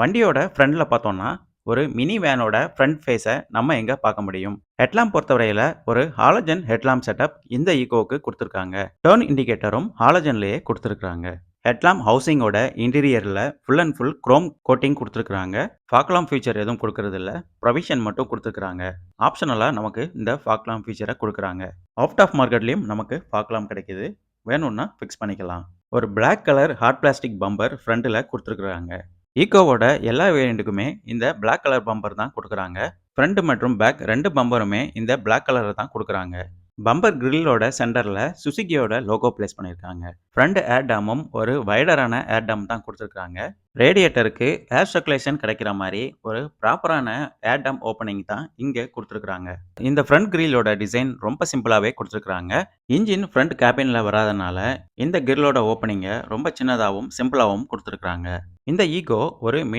வண்டியோட ஃப்ரண்ட்ல பார்த்தோம்னா, ஒரு மினி வேனோட ஃப்ரண்ட் ஃபேஸ நம்ம எங்க பார்க்க முடியும். ஹெட்லாம்ப் பொறுத்தவரையில ஒரு ஹாலஜன் ஹெட்லாம்ப் செட்டப் இந்த ஈகோவுக்கு குடுத்துருக்காங்க. டர்ன் இண்டிகேட்டரும் ஹாலஜன்லயே குடுத்துருக்காங்க. ஹெட்லாம்ப் ஹவுசிங்கோட இன்டீரியர்ல full and full chrome coating குடுத்துருக்காங்க. ஃபாக் லாம்ப் ஃபீச்சர் எதுவும் குடுக்கறதில்ல. ப்ரொவிஷன் மட்டும் குடுத்துருக்காங்க. ஆப்ஷனலா நமக்கு இந்த ஃபாக் லாம்ப் ஃபீச்சர குடுக்குறாங்க. அவுட் ஆஃப் மார்க்கெட்லயும் நமக்கு ஃபாக் லாம்ப் கிடைக்குது. வேணும்னா ஃபிக்ஸ் பண்ணிக்கலாம். ஒரு black colour hard plastic bumper ஃப்ரண்ட்ல குடுத்துருக்காங்க. ஈகோவோட எல்லா வேரியண்ட்டுக்குமே இந்த பிளாக் கலர் பம்பர் தான் குடுக்குறாங்க. ஃப்ரண்ட் மற்றும் பேக் 2 பம்பருமே இந்த பிளாக் கலர்ல தான் குடுக்குறாங்க. பம்பர் கிரில்லோட சென்டர்ல சுசுகியோட லோகோ பிளேஸ் பண்ணியிருக்காங்க. ஃப்ரண்ட் ஏர் டாமும் ஒரு வைடரான ஏர் டாம் தான் குடுத்துருக்காங்க. ரேடியேட்டருக்கு ஏர் சர்க்குலேஷன் கிடைக்கிற மாரி ஒரு ப்ராப்பரான ஏர் டாம் ஓப்பனிங் தான் இங்க குடுத்துருக்காங்க. இந்த ஃப்ரண்ட் கிரில்லோட டிசைன் ரொம்ப சிம்பிளாவே குடுத்துருக்காங்க. இன்ஜின் ஃப்ரண்ட் கேபின்ல வராதனால இந்த கிரில்லோட ஓப்பனிங்க ரொம்ப சின்னதாவும், சிம்பிளாவும் குடுத்துருக்காங்க. இந்த ஈகோ ஒரு